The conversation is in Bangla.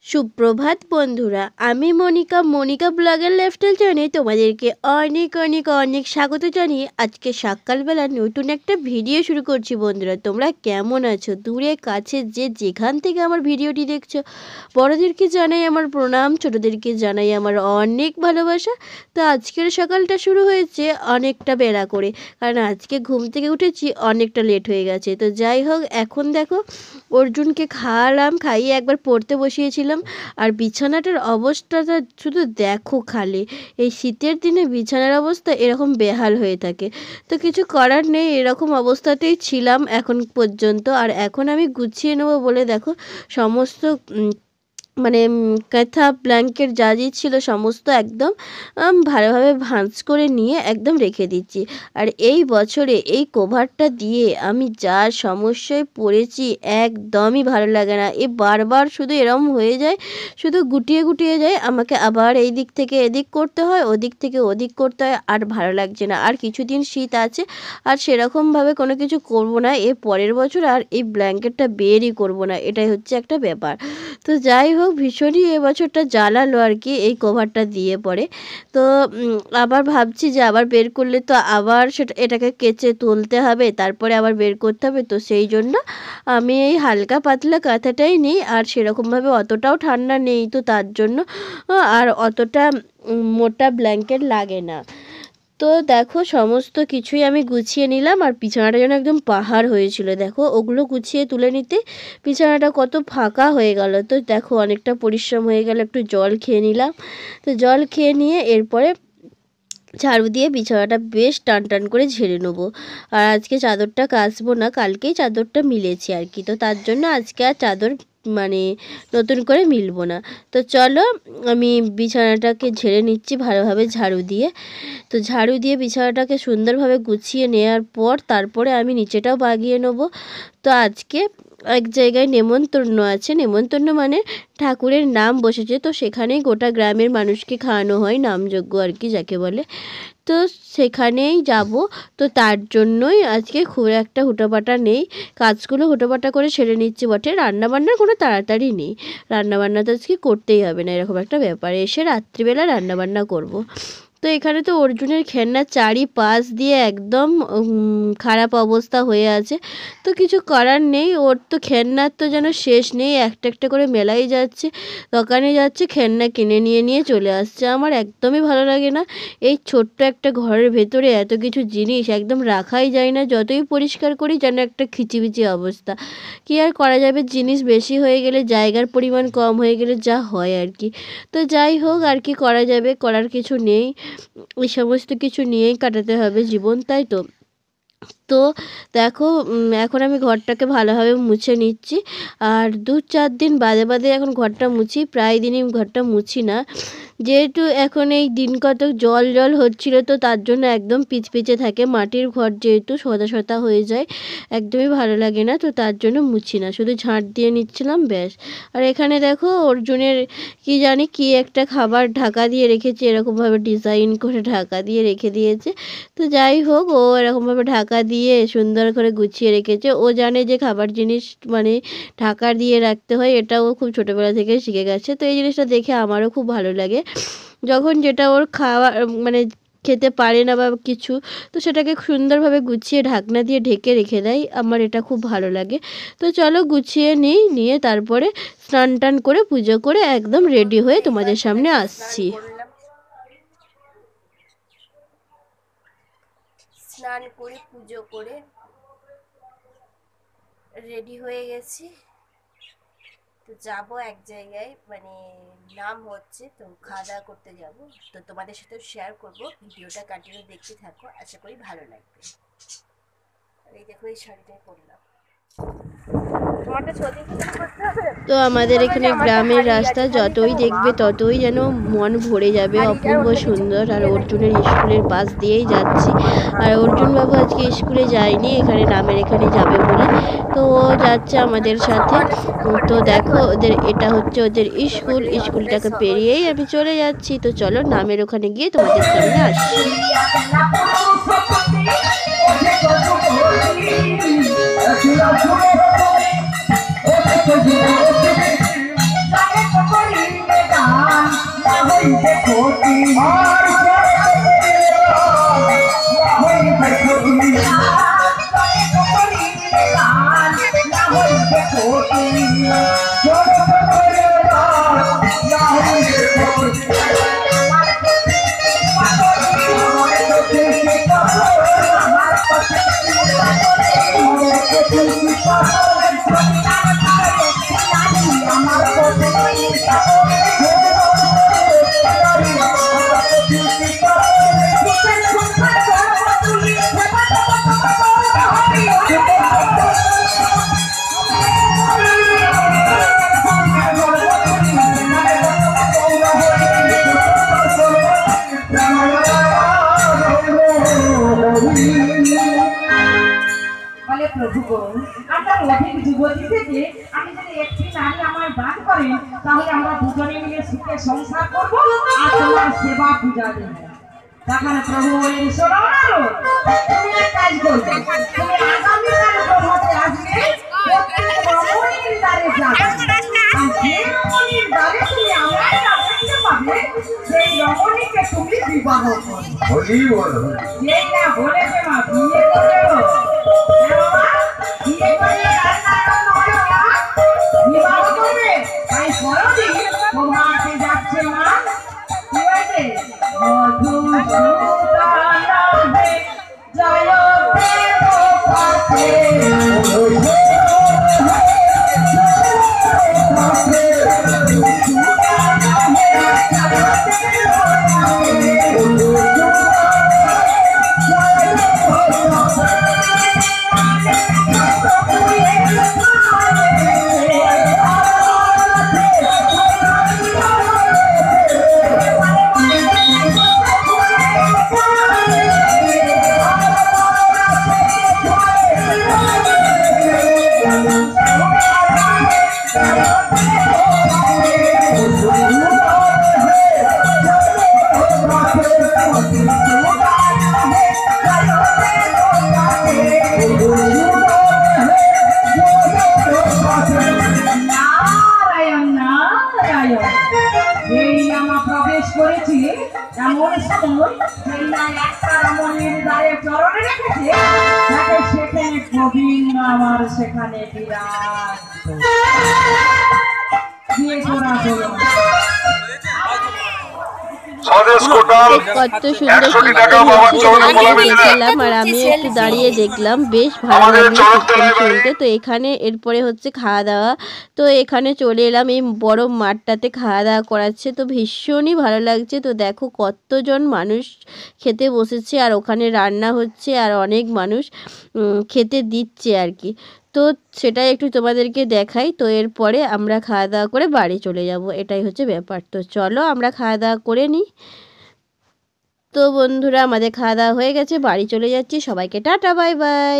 সুপ্রভাত বন্ধুরা, আমি মনিকা ব্লগের লাইফস্টাইল চ্যানেলে তোমাদেরকে অনেক অনেক অনেক স্বাগত জানিয়ে আজকে সকালবেলা নতুন একটা ভিডিও শুরু করছি। বন্ধুরা, তোমরা কেমন আছো? দূরে কাছে যে যেখান থেকে আমার ভিডিওটি দেখছো, বড়দেরকে জানাই আমার প্রণাম, ছোটোদেরকে জানাই আমার অনেক ভালোবাসা। তো আজকের সকালটা শুরু হয়েছে অনেকটা বেলা করে, কারণ আজকে ঘুম থেকে উঠেছি অনেকটা লেট হয়ে গেছে। তো যাই হোক, এখন দেখো অর্জুনকে খাওয়ালাম, খাইয়ে একবার পড়তে বসিয়েছিলাম। আর বিছানাটার অবস্থাটা শুধু দেখো খালি, এই শীতের দিনে বিছানার অবস্থা এরকম বেহাল হয়ে থাকে। তো কিছু করার নেই, এরকম অবস্থাতেই ছিলাম এখন পর্যন্ত। আর এখন আমি গুছিয়ে নেবো বলে দেখো সমস্ত মানে কাঁথা ব্ল্যাঙ্কেট যা যা ছিল সমস্ত একদম ভালোভাবে ভাঁজ করে নিয়ে একদম রেখে দিচ্ছি। আর এই বছরে এই কভারটা দিয়ে আমি যা সমস্যায় পড়েছি, একদমই ভালো লাগে না। বারবার শুধু এরম হয়ে যায়, শুধু গুটিয়ে গুটিয়ে যায়, আমাকে আবার এই দিক থেকে এদিক করতে হয়, ওদিক থেকে ওদিক করতে হয়, আর ভালো লাগছে না। আর কিছুদিন শীত আছে, আর সেরকমভাবে কোনো কিছু করব না পরের বছর, আর এই ব্ল্যাঙ্কেটটা বেরই করব না, এটাই হচ্ছে একটা ব্যাপার। তো যাই হোক, ভীষণই এবছরটা জ্বালালো আর কি এই কভারটা দিয়ে পরে। তো আবার ভাবছি যে আবার বের করলে তো আবার এটাকে কেচে তুলতে হবে, তারপরে আবার বের করতে হবে। তো সেই জন্য আমি এই হালকা পাতলা কাঁথাটাই নিই, আর সেরকমভাবে অতটাও ঠান্ডা নেই, তো তার জন্য আর অতটা মোটা ব্ল্যাঙ্কেট লাগে না। তো দেখো সমস্ত কিছুই আমি গুছিয়ে নিলাম, আর বিছানাটা যেন একদম পাহাড় হয়েছিল। দেখো ওগুলো গুছিয়ে তুলে নিতে বিছানাটা কত ফাঁকা হয়ে গেল। তো দেখো অনেকটা পরিশ্রম হয়ে গেল, একটু জল খেয়ে নিলাম। তো জল খেয়ে নিয়ে এরপরে ঝাড়ু দিয়ে বিছানাটা বেশ টান টান করে ঝেড়ে নেবো। আর আজকে চাদরটা কাচবো না, কালকেই চাদরটা মিলেছি আর কি। তো তার জন্য আজকে আর চাদর মানে নতুন করে মিলবো না। তো চলো আমি বিছানাটাকে ঝেড়ে নিচ্ছি ভালোভাবে ঝাড়ু দিয়ে। তো ঝাড়ু দিয়ে বিছানাটাকে সুন্দরভাবে গুছিয়ে নেওয়ার পর তারপরে আমি নিচেটাও বাগিয়ে নেবো। তো আজকে এক জায়গায় নেমন্তন্ন আছে, নেমন্তন্ন মানে ঠাকুরের নাম বসেছে, তো সেখানেই গোটা গ্রামের মানুষকে খাওয়ানো হয়, নামযজ্ঞ আর কি যাকে বলে। তো সেখানেই যাব। তো তার জন্যই আজকে খুব একটা হুটোপাটা নেই, কাজগুলো হুটোপাটা করে সেরে নিচ্ছি বটে। রান্নাবান্নার কোনো তাড়াতাড়ি নেই, রান্নাবান্না তো আজকে করতেই হবে না, এরকম একটা ব্যাপার। এসে রাত্রিবেলা রান্নাবান্না করব। তো এখানে তো অর্জুনের খেলনার চারিপাশ দিয়ে একদম খারাপ অবস্থা হয়ে আছে। তো কিছু করার নেই, ওর তো খেলনার তো যেন শেষ নেই, একটা একটা করে মেলাই যাচ্ছে, দোকানে যাচ্ছে, খেলনা কিনে নিয়ে নিয়ে চলে আসছে। আমার একদমই ভালো লাগে না, এই ছোট্ট একটা ঘরের ভেতরে এত কিছু জিনিস একদম রাখাই যায় না, যতই পরিষ্কার করি যেন একটা খিচিবিচি অবস্থা। কী আর করা যাবে, জিনিস বেশি হয়ে গেলে, জায়গার পরিমাণ কম হয়ে গেলে যা হয় আর কি। তো যাই হোক, আর কি করা যাবে, করার কিছু নেই, এই সমস্ত কিছু নিয়েই কাটাতে হবে জীবন, তাই তো। তো দেখো এখন আমি ঘরটাকে ভালোভাবে মুছে নিচ্ছি। আর 2-4 দিন বাদে বাদে এখন ঘরটা মুছি, প্রায় দিনই ঘরটা মুছি না, যেহেতু এখন এই দিন কত জল জল হচ্ছিলো, তো তার জন্য একদম পিচপিচে থাকে, মাটির ঘর যেহেতু সদা সদা হয়ে যায়, একদমই ভালো লাগে না। তো তার জন্য মুছি না, শুধু ঝাঁট দিয়ে নিচ্ছিলাম ব্যাস। আর এখানে দেখো অর্জুনের কি জানি কি একটা খাবার ঢাকা দিয়ে রেখেছে, এরকমভাবে ডিজাইন করে ঢাকা দিয়ে রেখে দিয়েছে। তো যাই হোক, ও এরকমভাবে ঢাকা দিয়ে সুন্দর করে গুছিয়ে রেখেছে। ও জানে যে খাবার জিনিস মানে ঢাকা দিয়ে রাখতে হয়, এটা ও খুব ছোটোবেলা থেকে শিখে গেছে। তো এই জিনিসটা দেখে আমারও খুব ভালো লাগে, যখন যেটা ওর খাওয়া মানে খেতে পারে না বা কিছু, তো সেটাকে সুন্দরভাবে গুছিয়ে ঢাকনা দিয়ে ঢেকে রেখে দেয়, আমার এটা খুব ভালো লাগে। তো চলো গুছিয়ে নিই, নিয়ে তারপরে স্নান টান করে পুজো করে একদম রেডি হয়ে তোমাদের সামনে আসছি। স্নান করে পুজো করে রেডি হয়ে গেছি। তো যাবো এক জায়গায়, মানে নাম হচ্ছে, তো খাওয়া দাওয়া করতে যাব। তো তোমাদের সাথে শেয়ার করব, ভিডিওটা কন্টিনিউ দেখতে থাকো, আশা করি ভালো লাগবে। এই দেখো এই শাড়িটাই পরলাম। তো আমাদের এখানে গ্রামের রাস্তা যতই দেখবে ততই যেন মন ভরে যাবে, অপূর্ব সুন্দর। আর অর্জুনের স্কুলের পাশ দিয়েই যাচ্ছি। আর অর্জুন বাবু আজকে স্কুলে যায়নি, এখানে নামের এখানে যাবে বলে, তো ও যাচ্ছে আমাদের সাথে। তো দেখো ওদের এটা হচ্ছে ওদের স্কুল, স্কুলটাকে পেরিয়েই আমি চলে যাচ্ছি। তো চলো নামের ওখানে গিয়ে তোমাদের সামনে আসছি। প্রভু গো, আপনার অধিক যুবতী থেকে আমি যদি একটি নারী আমার দান করেন, তাহলে আমরা দুজনে মিলে সুখে সংসার করব আর তোমার সেবা পূজা দেব। তখন প্রভু বলেন, শোনো তুমি এক কাজ করবে, তুমি আগামীকাল প্রভাতে আসবে, রমণীর দ্বারে যাবে। আর যে রমণীর দ্বারে তুমি আমার কাছে পাবে, সেই রমণীকে তুমি বিবাহ করবে। যেই না বলেছে মা বিয়ে করবে, বিয়ে করে বিবাহ করবে, তাই পরদিন তোমাকে যাচ্ছে মা, কি হয়েছে মধুসূদনাবে জয় দেব পথে। প্রবেশ করেছি এমন সময় একটা রমণীর দ্বারে চরণে রেখেছে, তাকে সেখানে গোবিন্দ আমার সেখানে বিরাজ বিয়ে করা হলো। কত সুন্দর দেখলাম, আর আমি একটু দাঁড়িয়ে দেখলাম, বেশ ভালো লাগলো শুনতে। তো এখানে এরপরে হচ্ছে খাওয়া দাওয়া। তো এখানে চলে এলাম, এই বড় মাঠটাতে খাওয়া দাওয়া করাচ্ছে, তো ভীষণই ভালো লাগছে। তো দেখো কতজন মানুষ খেতে বসেছে, আর ওখানে রান্না হচ্ছে, আর অনেক মানুষ খেতে দিচ্ছে আর কি। তো সেটাই একটু তোমাদেরকে দেখাই। তো এরপরে আমরা খাওয়া দাওয়া করে বাড়ি চলে যাব, এটাই হচ্ছে ব্যাপার। তো চলো আমরা খাওয়া দাওয়া করে নিই। তো বন্ধুরা আমাদের খাওয়া দাওয়া হয়ে গেছে, বাড়ি চলে যাচ্ছি। সবাইকে টাটা, বাই বাই।